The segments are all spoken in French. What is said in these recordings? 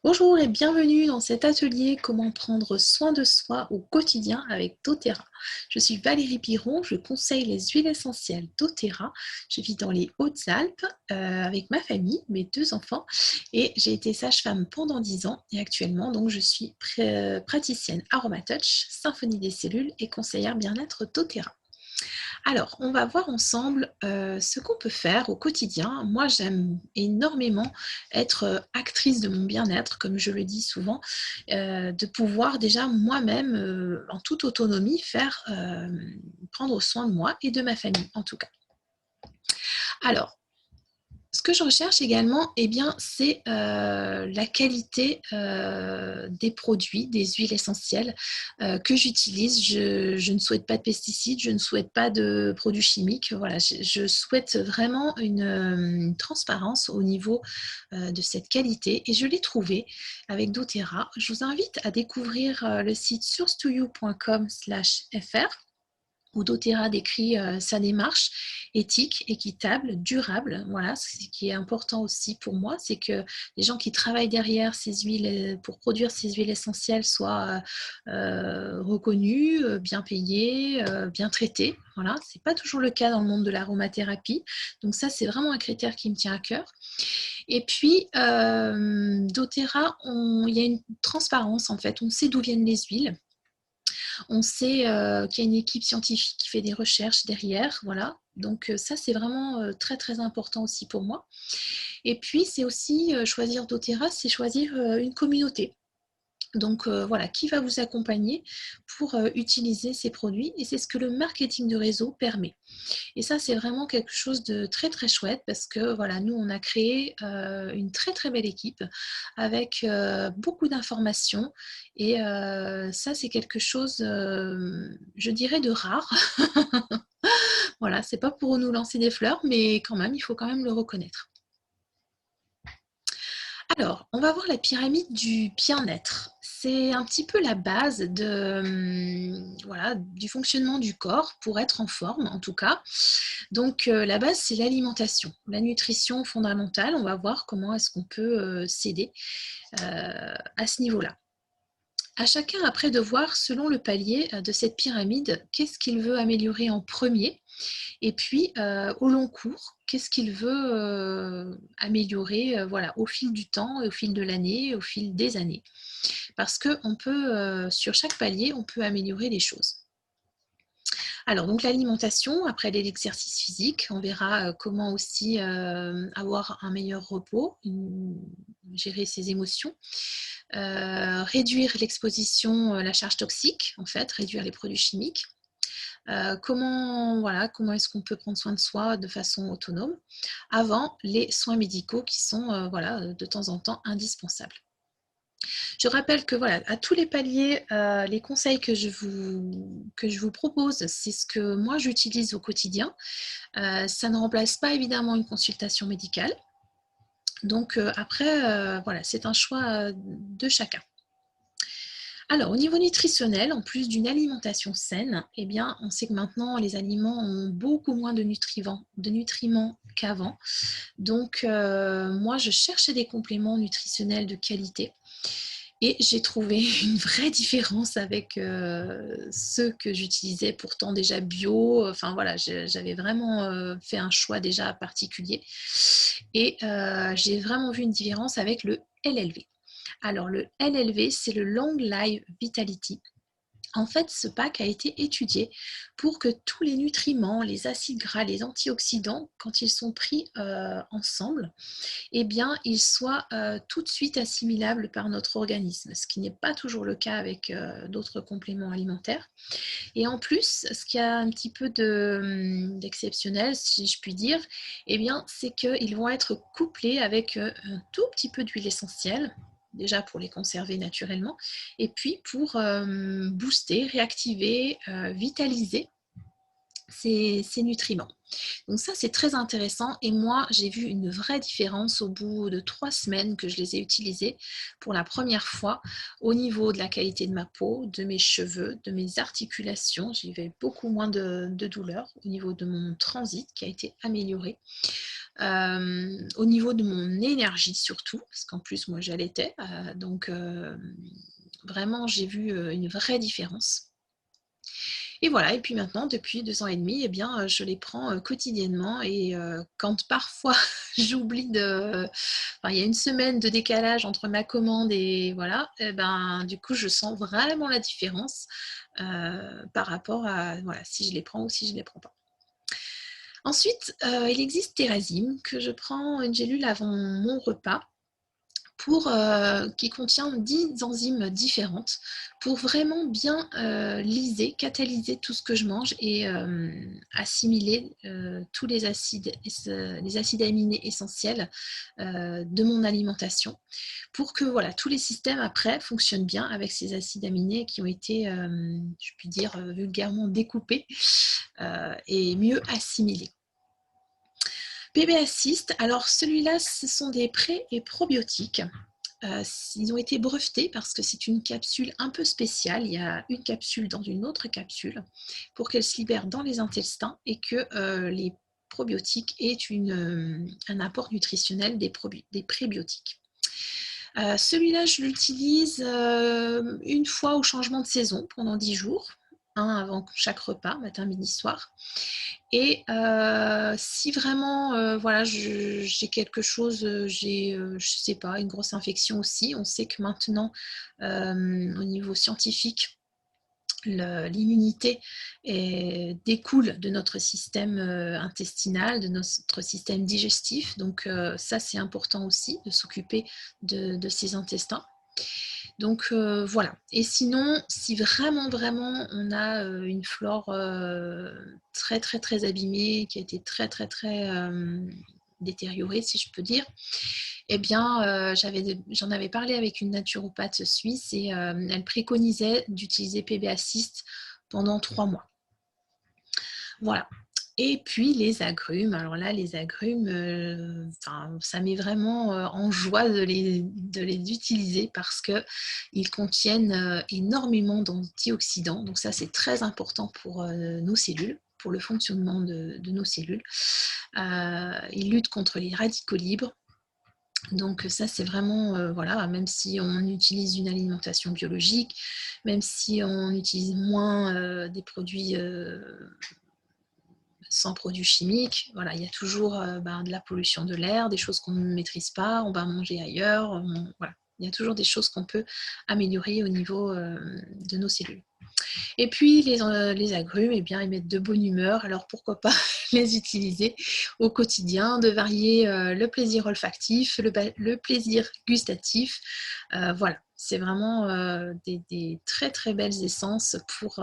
Bonjour et bienvenue dans cet atelier Comment prendre soin de soi au quotidien avec doTERRA. Je suis Valérie Piron, je conseille les huiles essentielles doTERRA. Je vis dans les Hautes-Alpes avec ma famille, mes deux enfants, et j'ai été sage-femme pendant 10 ans et actuellement donc je suis praticienne Aromatouch, Symphonie des cellules et conseillère bien-être doTERRA. Alors, on va voir ensemble ce qu'on peut faire au quotidien. Moi, j'aime énormément être actrice de mon bien-être, comme je le dis souvent, de pouvoir déjà moi-même, en toute autonomie, prendre soin de moi et de ma famille, en tout cas. Alors, ce que je recherche également, eh bien, c'est la qualité des produits, des huiles essentielles que j'utilise. Je ne souhaite pas de pesticides, je ne souhaite pas de produits chimiques. Voilà, je souhaite vraiment une transparence au niveau de cette qualité et je l'ai trouvée avec doTERRA. Je vous invite à découvrir le site sourcetoyou.com/fr où doTERRA décrit sa démarche éthique, équitable, durable. Voilà, ce qui est important aussi pour moi, c'est que les gens qui travaillent derrière ces huiles pour produire ces huiles essentielles soient reconnus, bien payés, bien traités. Voilà, c'est pas toujours le cas dans le monde de l'aromathérapie. Donc ça, c'est vraiment un critère qui me tient à cœur. Et puis, doTERRA, il y a une transparence en fait. On sait d'où viennent les huiles. On sait qu'il y a une équipe scientifique qui fait des recherches derrière, voilà. Donc ça, c'est vraiment très très important aussi pour moi. Et puis, c'est aussi choisir doTERRA, c'est choisir une communauté. Donc voilà, qui va vous accompagner pour utiliser ces produits et c'est ce que le marketing de réseau permet. Et ça, c'est vraiment quelque chose de très très chouette parce que voilà, nous, on a créé une très très belle équipe avec beaucoup d'informations et ça, c'est quelque chose, je dirais, de rare. Voilà, c'est pas pour nous lancer des fleurs, mais quand même, il faut quand même le reconnaître. Alors, on va voir la pyramide du bien-être. C'est un petit peu la base voilà, du fonctionnement du corps pour être en forme, en tout cas. Donc, la base, c'est l'alimentation, la nutrition fondamentale. On va voir comment est-ce qu'on peut s'aider à ce niveau-là. À chacun après de voir, selon le palier de cette pyramide, qu'est-ce qu'il veut améliorer en premier et puis, au long cours, qu'est-ce qu'il veut améliorer voilà, au fil du temps, au fil de l'année, au fil des années. Parce que on peut, sur chaque palier, on peut améliorer les choses. Alors, donc l'alimentation, après l'exercice physique, on verra comment aussi avoir un meilleur repos, gérer ses émotions, réduire l'exposition, la charge toxique, en fait, réduire les produits chimiques. Comment est-ce qu'on peut prendre soin de soi de façon autonome avant les soins médicaux qui sont voilà, de temps en temps indispensables. Je rappelle que voilà, à tous les paliers, les conseils que je vous propose, c'est ce que moi j'utilise au quotidien. Ça ne remplace pas évidemment une consultation médicale. Donc après, voilà, c'est un choix de chacun. Alors, au niveau nutritionnel, en plus d'une alimentation saine, eh bien, on sait que maintenant, les aliments ont beaucoup moins de nutriments qu'avant. Donc, moi, je cherchais des compléments nutritionnels de qualité et j'ai trouvé une vraie différence avec ceux que j'utilisais pourtant déjà bio. Enfin, voilà, j'avais vraiment fait un choix déjà particulier et j'ai vraiment vu une différence avec le LLV. Alors, le LLV, c'est le Long Life Vitality. En fait, ce pack a été étudié pour que tous les nutriments, les acides gras, les antioxydants, quand ils sont pris ensemble, eh bien, ils soient tout de suite assimilables par notre organisme, ce qui n'est pas toujours le cas avec d'autres compléments alimentaires. Et en plus, ce qui a un petit peu d'exceptionnel, si je puis dire, eh bien, c'est qu'ils vont être couplés avec un tout petit peu d'huile essentielle, déjà pour les conserver naturellement, et puis pour booster, réactiver, vitaliser ces nutriments. Donc ça, c'est très intéressant et moi, j'ai vu une vraie différence au bout de 3 semaines que je les ai utilisés pour la première fois au niveau de la qualité de ma peau, de mes cheveux, de mes articulations. J'avais beaucoup moins de douleur au niveau de mon transit qui a été amélioré. Au niveau de mon énergie surtout, parce qu'en plus moi j'allaitais, donc vraiment j'ai vu, une vraie différence. Et voilà, et puis maintenant depuis 2 ans et demi, eh bien, je les prends, quotidiennement et quand parfois j'oublie enfin il y a une semaine de décalage entre ma commande et voilà, et ben, du coup je sens vraiment la différence, par rapport à voilà, si je les prends ou si je les prends pas. Ensuite, il existe Thérazine que je prends une gélule avant mon repas qui contient 10 enzymes différentes pour vraiment bien, lyser, catalyser tout ce que je mange et assimiler, tous les acides aminés essentiels, de mon alimentation pour que voilà, tous les systèmes après fonctionnent bien avec ces acides aminés qui ont été, je puis dire, vulgairement découpés, et mieux assimilés. PB Assist, alors celui-là, ce sont des pré et probiotiques. Ils ont été brevetés parce que c'est une capsule un peu spéciale. Il y a une capsule dans une autre capsule pour qu'elle se libère dans les intestins et que les probiotiques aient un apport nutritionnel des prébiotiques. Celui-là, je l'utilise une fois au changement de saison pendant 10 jours, un avant chaque repas, matin, midi, soir. Et si vraiment, voilà, j'ai quelque chose, je sais pas, une grosse infection aussi. On sait que maintenant, au niveau scientifique, l'immunité découle de notre système, intestinal, de notre système digestif. Donc ça, c'est important aussi de s'occuper de ces intestins. Donc voilà. Et sinon, si vraiment, vraiment on a, une flore, très, très, très abîmée, qui a été très, très, très, détériorée, si je peux dire, eh bien, j'en avais parlé avec une naturopathe suisse et elle préconisait d'utiliser PB Assist pendant 3 mois. Voilà. Et puis les agrumes, alors là, les agrumes, ça met vraiment, en joie de les utiliser parce qu'ils contiennent, énormément d'antioxydants. Donc ça, c'est très important pour, nos cellules, pour le fonctionnement de nos cellules. Ils luttent contre les radicaux libres. Donc ça, c'est vraiment, voilà, même si on utilise une alimentation biologique, même si on utilise moins, des produits, sans produits chimiques. Voilà, il y a toujours de la pollution de l'air, des choses qu'on ne maîtrise pas, on va manger ailleurs. Voilà. Il y a toujours des choses qu'on peut améliorer au niveau de nos cellules. Et puis les agrumes, eh bien, ils mettent de bonne humeur, alors pourquoi pas les utiliser au quotidien, de varier le plaisir olfactif, le plaisir gustatif. Voilà, c'est vraiment des très très belles essences pour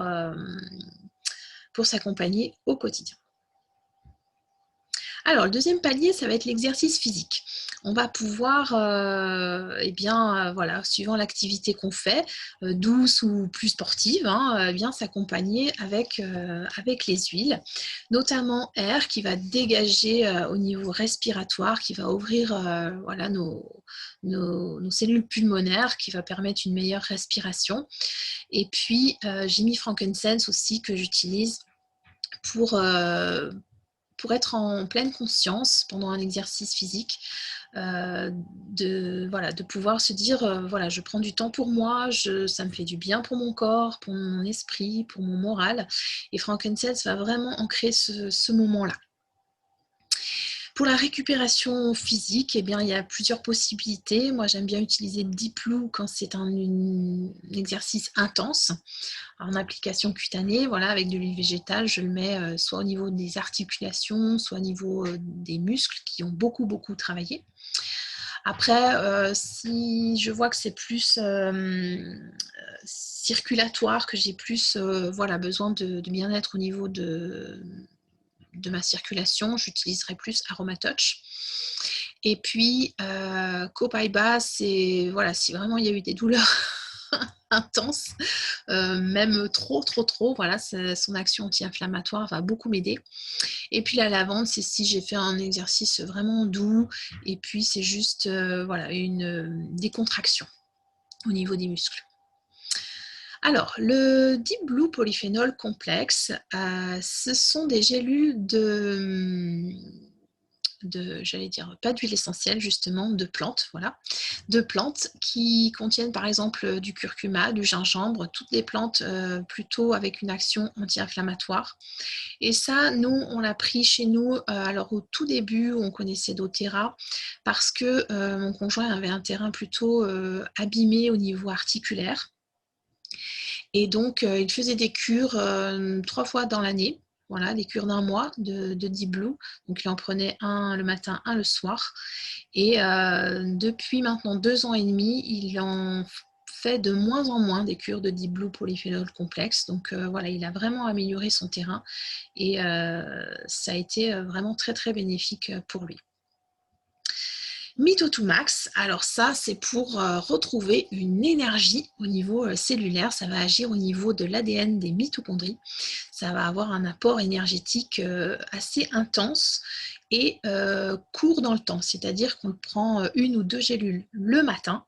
s'accompagner au quotidien. Alors, le deuxième palier, ça va être l'exercice physique. On va pouvoir, voilà, suivant l'activité qu'on fait, douce ou plus sportive, hein, bien s'accompagner avec les huiles, notamment air qui va dégager au niveau respiratoire, qui va ouvrir voilà, nos cellules pulmonaires, qui va permettre une meilleure respiration. Et puis, j'ai mis frankincense aussi que j'utilise pour, euh, pour être en pleine conscience pendant un exercice physique, de pouvoir se dire, voilà, je prends du temps pour moi, ça me fait du bien pour mon corps, pour mon esprit, pour mon moral. Et frankincense va vraiment ancrer ce moment-là. Pour la récupération physique, eh bien, il y a plusieurs possibilités. Moi, j'aime bien utiliser le Deep Blue quand c'est un exercice intense, en application cutanée, voilà, avec de l'huile végétale. Je le mets soit au niveau des articulations, soit au niveau des muscles qui ont beaucoup, beaucoup travaillé. Après, si je vois que c'est plus circulatoire, que j'ai plus voilà, besoin de bien-être au niveau de ma circulation, j'utiliserai plus Aromatouch. Et puis, Copaiba, c'est voilà, si vraiment il y a eu des douleurs intense, même trop, voilà, son action anti-inflammatoire va beaucoup m'aider. Et puis la lavande, c'est si j'ai fait un exercice vraiment doux et puis c'est juste, voilà, une décontraction au niveau des muscles. Alors, le Deep Blue Polyphénol Complexe, ce sont des gélules j'allais dire, pas d'huile essentielle justement, de plantes, voilà, de plantes qui contiennent par exemple du curcuma, du gingembre, toutes les plantes plutôt avec une action anti-inflammatoire. Et ça, nous, on l'a pris chez nous, alors au tout début, on connaissait doTERRA parce que mon conjoint avait un terrain plutôt abîmé au niveau articulaire. Et donc, il faisait des cures 3 fois dans l'année, voilà, des cures d'un mois de Deep Blue. Donc, il en prenait un le matin, un le soir. Et depuis maintenant 2 ans et demi, il en fait de moins en moins des cures de Deep Blue Polyphénol Complexe. Donc, voilà, il a vraiment amélioré son terrain et ça a été vraiment très, très bénéfique pour lui. Mito2 Max, alors ça c'est pour retrouver une énergie au niveau cellulaire, ça va agir au niveau de l'ADN des mitochondries, ça va avoir un apport énergétique assez intense et court dans le temps, c'est-à-dire qu'on le prend 1 ou 2 gélules le matin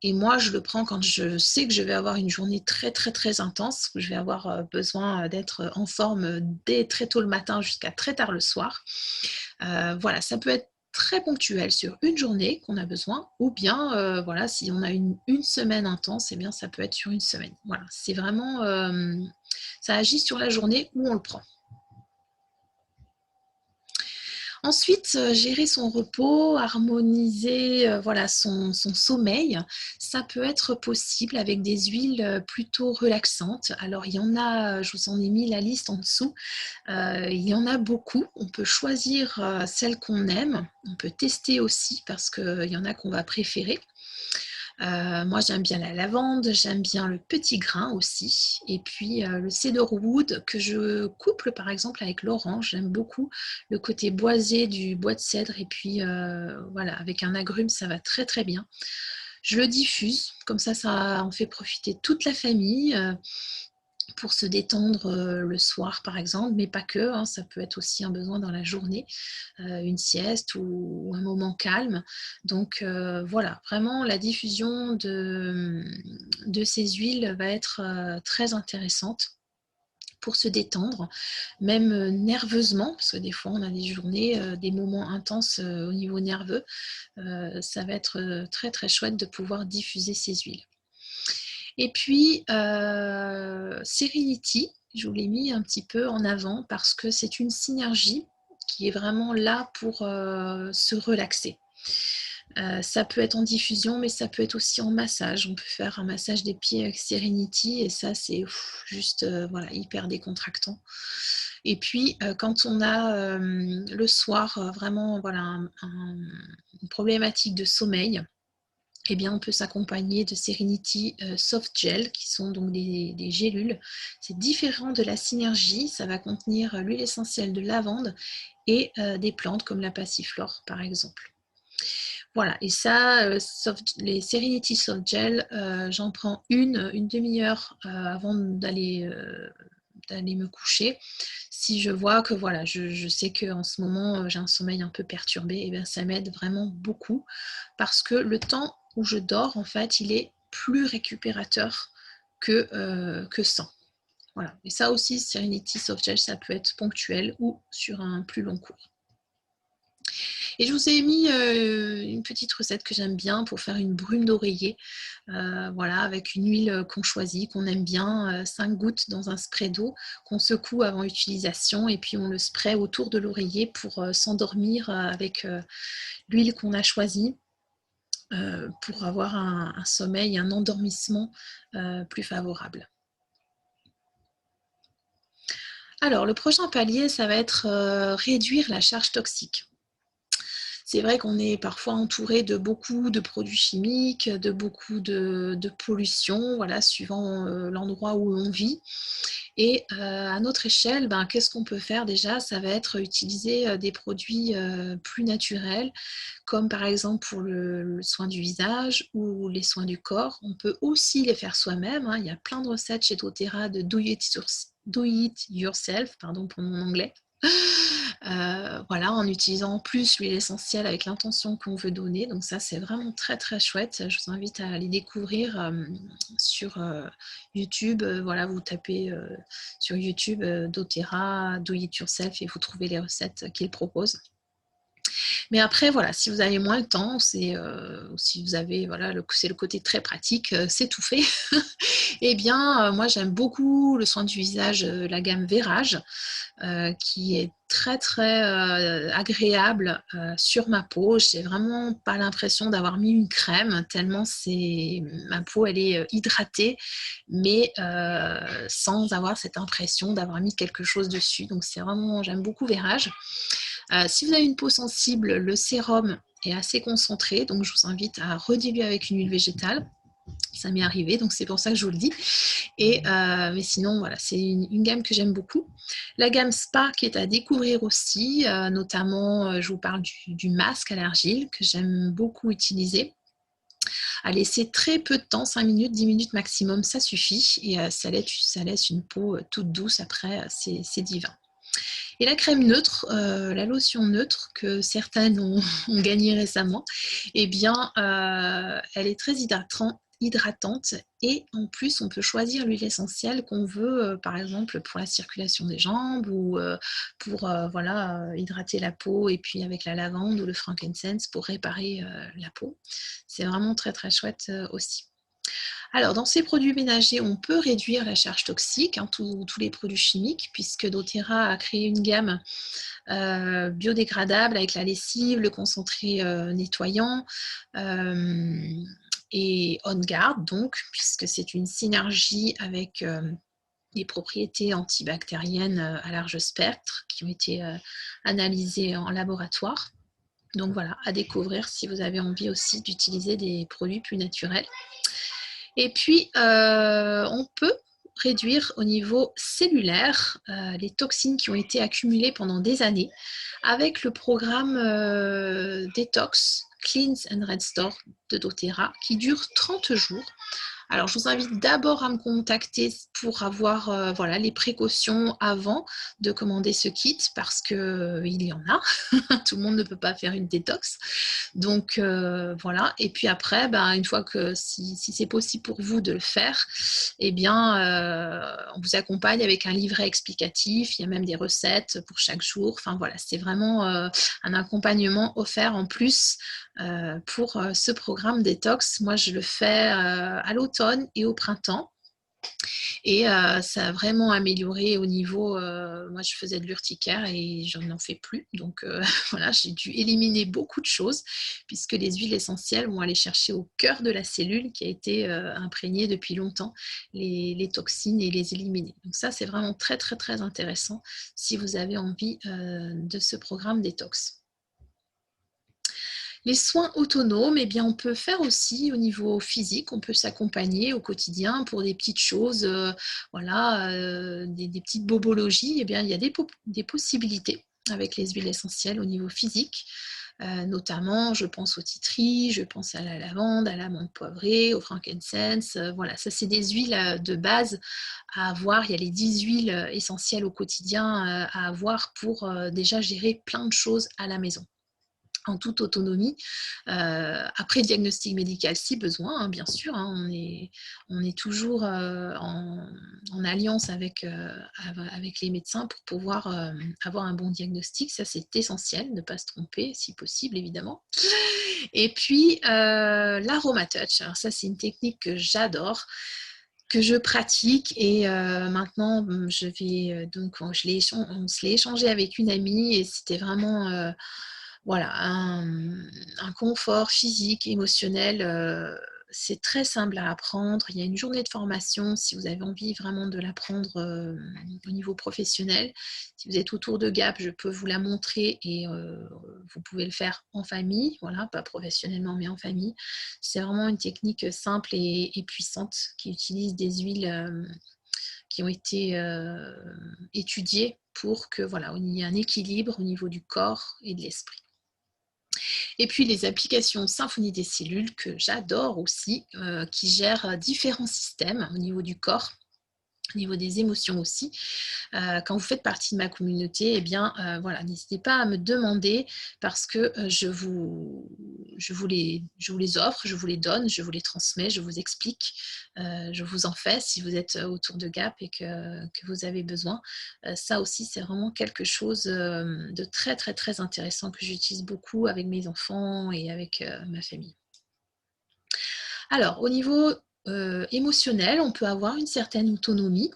et moi je le prends quand je sais que je vais avoir une journée très très très intense, où je vais avoir besoin d'être en forme dès très tôt le matin jusqu'à très tard le soir. Voilà, ça peut être très ponctuel sur une journée qu'on a besoin ou bien, voilà, si on a une semaine intense, eh bien ça peut être sur une semaine. Voilà, c'est vraiment, ça agit sur la journée où on le prend. Ensuite, gérer son repos, harmoniser, voilà, son sommeil, ça peut être possible avec des huiles, plutôt relaxantes. Alors il y en a, je vous en ai mis la liste en dessous. Il y en a beaucoup. On peut choisir, celle qu'on aime. On peut tester aussi parce qu'il y en a qu'on va préférer. Moi, j'aime bien la lavande, j'aime bien le petit grain aussi et puis, le cedarwood que je couple, par exemple, avec l'orange. J'aime beaucoup le côté boisé du bois de cèdre et puis, voilà, avec un agrume, ça va très, très bien. Je le diffuse, comme ça en fait profiter toute la famille, pour se détendre, le soir, par exemple, mais pas que, hein, ça peut être aussi un besoin dans la journée, une sieste ou un moment calme. Donc voilà, vraiment la diffusion de ces huiles va être, très intéressante pour se détendre, même, nerveusement, parce que des fois on a des journées, des moments intenses, au niveau nerveux. Ça va être, très, très chouette de pouvoir diffuser ces huiles. Et puis, Serenity, je vous l'ai mis un petit peu en avant parce que c'est une synergie qui est vraiment là pour, se relaxer. Ça peut être en diffusion, mais ça peut être aussi en massage. On peut faire un massage des pieds avec Serenity et ça c'est juste, voilà, hyper décontractant. Et puis, quand on a, le soir, vraiment voilà une problématique de sommeil, eh bien, on peut s'accompagner de Serenity Soft Gel, qui sont donc des gélules. C'est différent de la synergie, ça va contenir l'huile essentielle de lavande et des plantes comme la passiflore, par exemple. Voilà, et ça, les Serenity Soft Gel, j'en prends une demi-heure avant d'aller me coucher. Si je vois que voilà, je sais qu'en ce moment, j'ai un sommeil un peu perturbé, et bien ça m'aide vraiment beaucoup parce que le temps où je dors, en fait, il est plus récupérateur que sans. Voilà, et ça aussi, Serenity Soft Gel, ça peut être ponctuel ou sur un plus long cours. Et je vous ai mis une petite recette que j'aime bien pour faire une brume d'oreiller. Voilà, avec une huile qu'on choisit, qu'on aime bien, 5 gouttes dans un spray d'eau qu'on secoue avant utilisation et puis on le spray autour de l'oreiller pour s'endormir avec l'huile qu'on a choisie. Pour avoir un sommeil, un endormissement plus favorable. Alors, le prochain palier, ça va être réduire la charge toxique. c'est vrai qu'on est parfois entouré de beaucoup de produits chimiques, de beaucoup de pollution, voilà, suivant, l'endroit où l'on vit et à notre échelle, ben, qu'est-ce qu'on peut faire déjà? Ça va être utiliser, des produits, plus naturels, comme par exemple pour le soin du visage ou les soins du corps. On peut aussi les faire soi-même, hein. Il y a plein de recettes chez doTERRA de do it yourself, pardon pour mon anglais. Voilà, en utilisant en plus l'huile essentielle avec l'intention qu'on veut donner, donc ça, c'est vraiment très, très chouette. Je vous invite à les découvrir, sur, YouTube. Voilà, vous tapez, sur YouTube, doTERRA, do it yourself et vous trouvez les recettes qu'ils proposent. Mais après, voilà, si vous avez moins le temps, ou si vous avez, voilà, c'est le côté très pratique, c'est tout fait. Eh bien, moi, j'aime beaucoup le soin du visage, la gamme Vérage, qui est très, très, agréable, sur ma peau. J'ai vraiment pas l'impression d'avoir mis une crème, tellement ma peau, elle est, hydratée, mais sans avoir cette impression d'avoir mis quelque chose dessus. Donc c'est vraiment j'aime beaucoup Vérage. Si vous avez une peau sensible, le sérum est assez concentré, donc je vous invite à rediluer avec une huile végétale. Ça m'est arrivé, donc c'est pour ça que je vous le dis. Mais sinon, voilà, c'est une gamme que j'aime beaucoup. La gamme Spa qui est à découvrir aussi, notamment, je vous parle du masque à l'argile que j'aime beaucoup utiliser. À laisser très peu de temps, 5 minutes, 10 minutes maximum, ça suffit et ça laisse une peau, toute douce après, c'est divin. Et la crème neutre, la lotion neutre que certaines ont ont gagnée récemment, eh bien, elle est très hydratante et en plus, on peut choisir l'huile essentielle qu'on veut, par exemple pour la circulation des jambes ou, pour, voilà, hydrater la peau et puis avec la lavande ou le frankincense pour réparer, la peau. C'est vraiment très, très chouette, aussi. Alors, dans ces produits ménagers, on peut réduire la charge toxique, hein, tous les produits chimiques, puisque doTERRA a créé une gamme biodégradable avec la lessive, le concentré nettoyant et On Guard, donc, puisque c'est une synergie avec des propriétés antibactériennes à large spectre qui ont été analysées en laboratoire. Donc voilà, à découvrir si vous avez envie aussi d'utiliser des produits plus naturels. Et puis, on peut réduire au niveau cellulaire, les toxines qui ont été accumulées pendant des années avec le programme, détox Cleanse and Restore de doTERRA qui dure 30 jours. Alors, je vous invite d'abord à me contacter pour avoir, voilà, les précautions avant de commander ce kit parce qu'il y en a. Tout le monde ne peut pas faire une détox. Donc voilà. Et puis après, ben, une fois que si c'est possible pour vous de le faire, eh bien, on vous accompagne avec un livret explicatif. Il y a même des recettes pour chaque jour. Enfin voilà, c'est vraiment un accompagnement offert en plus pour ce programme détox. Moi, je le fais à l'automne et au printemps. Et ça a vraiment amélioré au niveau, moi je faisais de l'urticaire et je n'en fais plus. Donc voilà, j'ai dû éliminer beaucoup de choses puisque les huiles essentielles vont aller chercher au cœur de la cellule qui a été imprégnée depuis longtemps les toxines et les éliminer. Donc ça, c'est vraiment très, très, très intéressant si vous avez envie de ce programme détox. Les soins autonomes, eh bien, on peut faire aussi au niveau physique, on peut s'accompagner au quotidien pour des petites choses, voilà, des petites bobologies. Eh bien, il y a des possibilités avec les huiles essentielles au niveau physique. Notamment, je pense au tea tree, je pense à la lavande, à la menthe poivrée, au frankincense. Voilà, ça c'est des huiles de base à avoir. Il y a les 10 huiles essentielles au quotidien à avoir pour déjà gérer plein de choses à la maison en toute autonomie. Après diagnostic médical si besoin, hein, bien sûr, hein, on est toujours en alliance avec les médecins pour pouvoir avoir un bon diagnostic. Ça, c'est essentiel, ne pas se tromper, si possible, évidemment. Et puis, l'aromatouch. Alors ça, c'est une technique que j'adore, que je pratique et maintenant, je vais on se l'est échangé avec une amie et c'était vraiment voilà, un confort physique, émotionnel, c'est très simple à apprendre. Il y a une journée de formation si vous avez envie vraiment de l'apprendre, au niveau professionnel. Si vous êtes autour de Gap, je peux vous la montrer et vous pouvez le faire en famille, voilà, pas professionnellement, mais en famille. C'est vraiment une technique simple et puissante qui utilise des huiles, qui ont été, étudiées pour que, voilà, il y ait un équilibre au niveau du corps et de l'esprit. Et puis les applications Symphonie des cellules que j'adore aussi, qui gèrent différents systèmes au niveau du corps, au niveau des émotions aussi. Quand vous faites partie de ma communauté, eh bien, voilà, n'hésitez pas à me demander parce que, je vous les offre, je vous les donne, je vous les transmets, je vous explique, je vous en fais si vous êtes autour de Gap et que vous avez besoin. Ça aussi, c'est vraiment quelque chose, de très, très, très intéressant que j'utilise beaucoup avec mes enfants et avec, ma famille. Alors au niveau, émotionnel, on peut avoir une certaine autonomie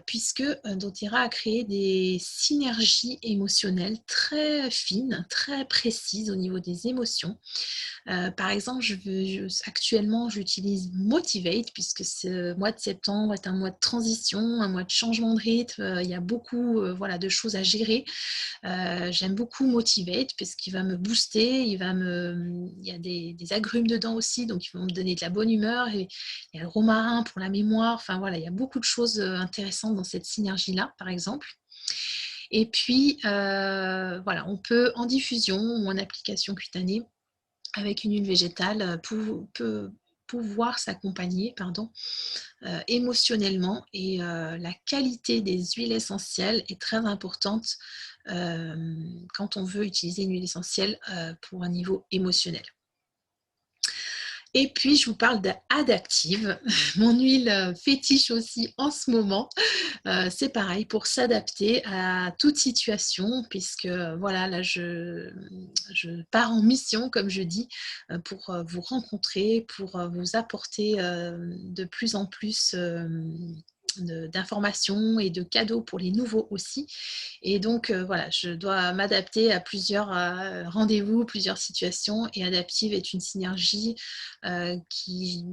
puisque, Doterra a créé des synergies émotionnelles très fines, très précises au niveau des émotions. Par exemple, actuellement, j'utilise Motivate puisque ce mois de septembre est un mois de transition, un mois de changement de rythme, il y a beaucoup, voilà, de choses à gérer. J'aime beaucoup Motivate puisqu'il va me booster, il y a des agrumes dedans aussi, donc ils vont me donner de la bonne humeur et il y a le romarin pour la mémoire. Enfin voilà, il y a beaucoup de choses, intéressantes dans cette synergie-là, par exemple. Et puis, voilà, on peut en diffusion ou en application cutanée avec une huile végétale, pouvoir s'accompagner, pardon, émotionnellement et la qualité des huiles essentielles est très importante, quand on veut utiliser une huile essentielle, pour un niveau émotionnel. Et puis je vous parle d'Adaptive, mon huile, fétiche aussi en ce moment. C'est pareil pour s'adapter à toute situation puisque, voilà, là je pars en mission comme je dis, pour, vous rencontrer, pour, vous apporter, de plus en plus, d'informations et de cadeaux pour les nouveaux aussi. Et donc, voilà, je dois m'adapter à plusieurs, rendez-vous, plusieurs situations et Adaptive est une synergie, qui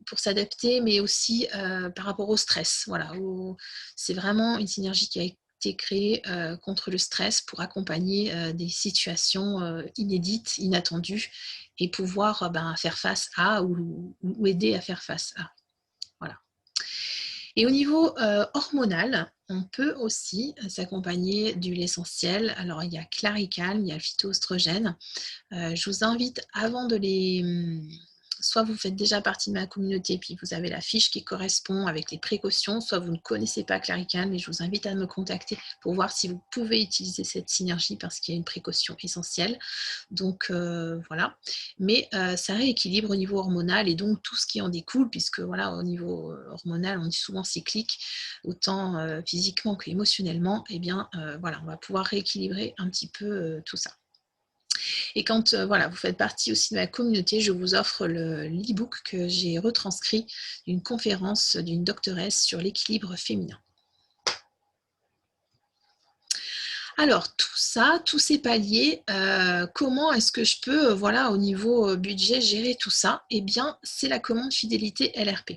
pour s'adapter, mais aussi, par rapport au stress. Voilà, c'est vraiment une synergie qui a été créée, contre le stress pour accompagner, des situations, inédites, inattendues et pouvoir, ben, faire face à ou aider à faire face à. Voilà. Et au niveau, hormonal, on peut aussi, s'accompagner d'huiles essentielles. Alors il y a Claricalm, il y a le phytoestrogène. Je vous invite avant de les, soit vous faites déjà partie de ma communauté, puis vous avez la fiche qui correspond avec les précautions, soit vous ne connaissez pas Claricalm et je vous invite à me contacter pour voir si vous pouvez utiliser cette synergie parce qu'il y a une précaution essentielle. Donc voilà, mais ça rééquilibre au niveau hormonal et donc tout ce qui en découle puisque voilà, au niveau, hormonal, on est souvent cyclique, autant, physiquement qu'émotionnellement et bien, voilà, on va pouvoir rééquilibrer un petit peu, tout ça. Et quand, voilà, vous faites partie aussi de ma communauté, je vous offre l'e-book que j'ai retranscrit d'une conférence d'une doctoresse sur l'équilibre féminin. Alors tout ça, tous ces paliers, comment est-ce que je peux, voilà, au niveau, budget, gérer tout ça? Eh bien, c'est la commande fidélité LRP.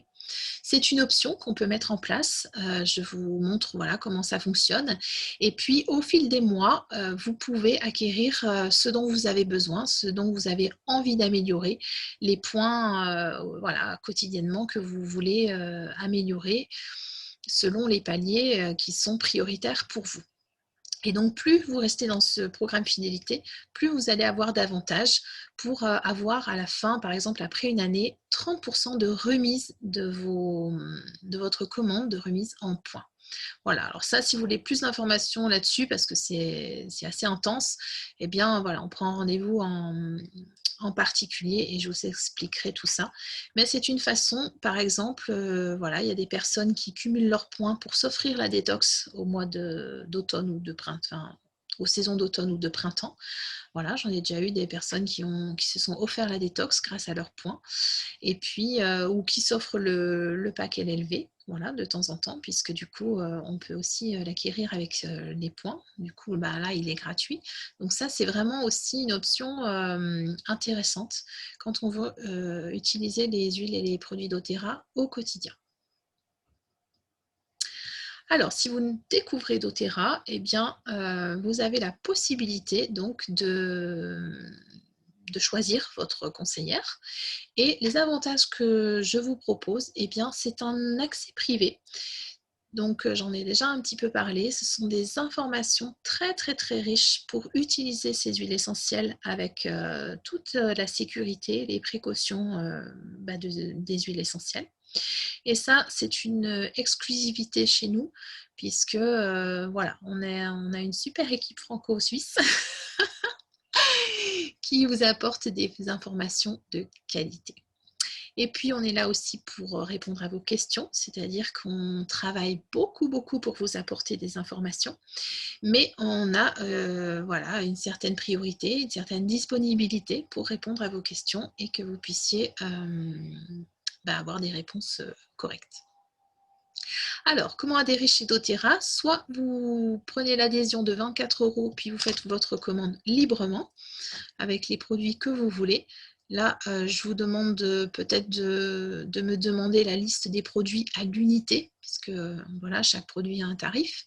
C'est une option qu'on peut mettre en place, je vous montre, voilà, comment ça fonctionne et puis au fil des mois, vous pouvez acquérir, ce dont vous avez besoin, ce dont vous avez envie d'améliorer, les points, voilà, quotidiennement que vous voulez, améliorer selon les paliers, qui sont prioritaires pour vous. Et donc, plus vous restez dans ce programme fidélité, plus vous allez avoir d'avantages pour, avoir à la fin, par exemple après une année, 30 de remise de votre commande, de remise en points. Voilà, alors ça, si vous voulez plus d'informations là-dessus, parce que c'est assez intense, eh bien voilà, on prend un rendez-vous en particulier et je vous expliquerai tout ça. Mais c'est une façon, par exemple, voilà, il y a des personnes qui cumulent leurs points pour s'offrir la détox au mois d'automne ou de printemps, enfin, aux saisons d'automne ou de printemps. Voilà, j'en ai déjà eu des personnes qui se sont offert la détox grâce à leurs points et puis ou qui s'offrent le pack LLV voilà, de temps en temps, puisque du coup, on peut aussi l'acquérir avec les points. Du coup, bah, là, il est gratuit. Donc ça, c'est vraiment aussi une option intéressante quand on veut utiliser les huiles et les produits doTERRA au quotidien. Alors, si vous découvrez doTERRA, eh bien, vous avez la possibilité donc de choisir votre conseillère. Et les avantages que je vous propose, eh bien, c'est un accès privé. Donc, j'en ai déjà un petit peu parlé. Ce sont des informations très, très, très riches pour utiliser ces huiles essentielles avec toute la sécurité, les précautions bah, des huiles essentielles. Et ça, c'est une exclusivité chez nous, puisque voilà, on a une super équipe franco-suisse qui vous apporte des informations de qualité. Et puis, on est là aussi pour répondre à vos questions, c'est-à-dire qu'on travaille beaucoup, beaucoup pour vous apporter des informations, mais on a voilà, une certaine priorité, une certaine disponibilité pour répondre à vos questions et que vous puissiez bah, avoir des réponses correctes. Alors, comment adhérer chez doTERRA? Soit vous prenez l'adhésion de 24 €, puis vous faites votre commande librement avec les produits que vous voulez. Là, je vous demande peut-être de me demander la liste des produits à l'unité, puisque voilà, chaque produit a un tarif.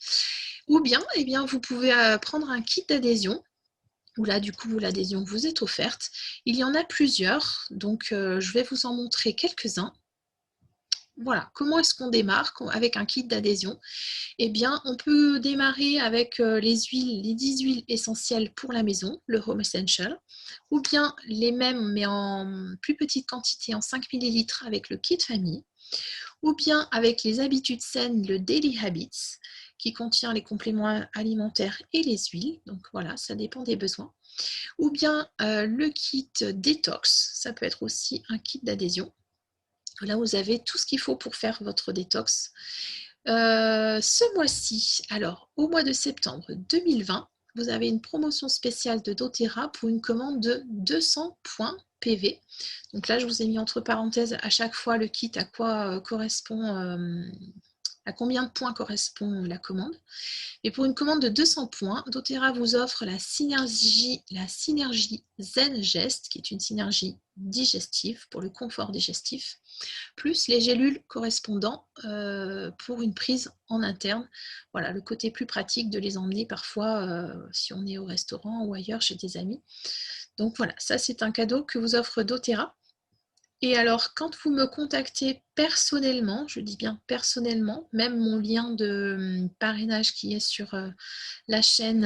Ou bien, eh bien vous pouvez prendre un kit d'adhésion, où là, du coup, l'adhésion vous est offerte. Il y en a plusieurs, donc je vais vous en montrer quelques-uns. Voilà, comment est-ce qu'on démarre avec un kit d'adhésion? Eh bien, on peut démarrer avec les 10 huiles essentielles pour la maison, le Home Essential, ou bien les mêmes mais en plus petite quantité, en 5 millilitres avec le kit famille, ou bien avec les habitudes saines, le Daily Habits, qui contient les compléments alimentaires et les huiles. Donc voilà, ça dépend des besoins. Ou bien le kit Détox, ça peut être aussi un kit d'adhésion. Là, vous avez tout ce qu'il faut pour faire votre détox. Ce mois-ci, alors au mois de septembre 2020, vous avez une promotion spéciale de doTERRA pour une commande de 200 points PV. Donc là, je vous ai mis entre parenthèses à chaque fois le kit à quoi correspond, à combien de points correspond la commande. Et pour une commande de 200 points, doTERRA vous offre la synergie Zen Gest, qui est une synergie digestive pour le confort digestif, plus les gélules correspondant pour une prise en interne. Voilà, le côté plus pratique de les emmener parfois si on est au restaurant ou ailleurs chez des amis. Donc voilà, ça c'est un cadeau que vous offre doTERRA. Et alors, quand vous me contactez personnellement, je dis bien personnellement, même mon lien de parrainage qui est sur la chaîne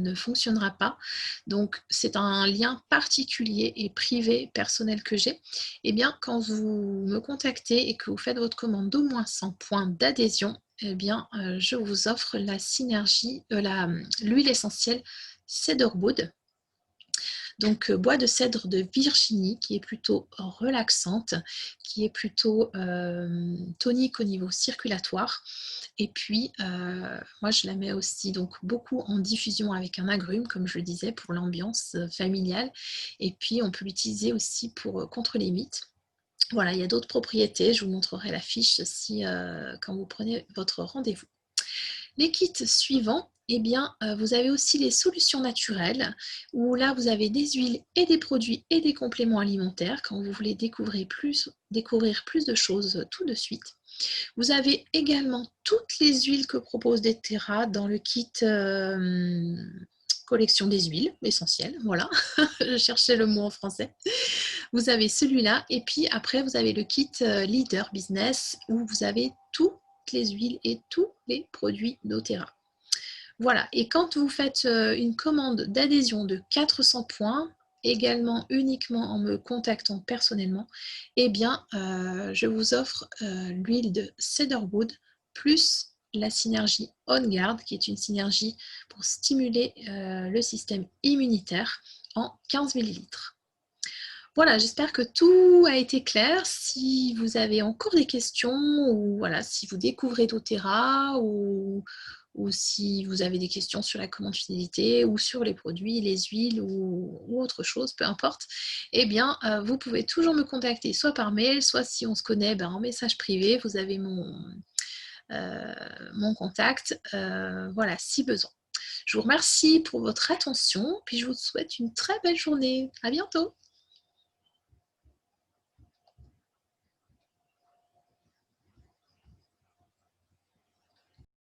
ne fonctionnera pas. Donc, c'est un lien particulier et privé, personnel que j'ai. Eh bien, quand vous me contactez et que vous faites votre commande d'au moins 100 points d'adhésion, eh bien, je vous offre la synergie, l'huile essentielle Cedarwood. Donc, bois de cèdre de Virginie, qui est plutôt relaxante, qui est plutôt tonique au niveau circulatoire. Et puis, moi, je la mets aussi donc beaucoup en diffusion avec un agrume, comme je le disais, pour l'ambiance familiale. Et puis, on peut l'utiliser aussi pour contre les mites. Voilà, il y a d'autres propriétés. Je vous montrerai la fiche si, quand vous prenez votre rendez-vous. Les kits suivants, eh bien, vous avez aussi les solutions naturelles, où là, vous avez des huiles et des produits et des compléments alimentaires quand vous voulez découvrir plus de choses tout de suite. Vous avez également toutes les huiles que propose doTERRA dans le kit collection des huiles essentielles, voilà, je cherchais le mot en français. Vous avez celui-là et puis après vous avez le kit Leader Business où vous avez toutes les huiles et tous les produits doTERRA. Voilà, et quand vous faites une commande d'adhésion de 400 points, également uniquement en me contactant personnellement, eh bien, je vous offre l'huile de Cedarwood plus la synergie On Guard, qui est une synergie pour stimuler le système immunitaire en 15 millilitres. Voilà, j'espère que tout a été clair. Si vous avez encore des questions ou voilà, si vous découvrez doTERRA ou si vous avez des questions sur la commande fidélité ou sur les produits, les huiles ou autre chose, peu importe, eh bien, vous pouvez toujours me contacter soit par mail, soit si on se connaît, en message privé. Vous avez mon contact, voilà, si besoin. Je vous remercie pour votre attention, puis je vous souhaite une très belle journée. À bientôt.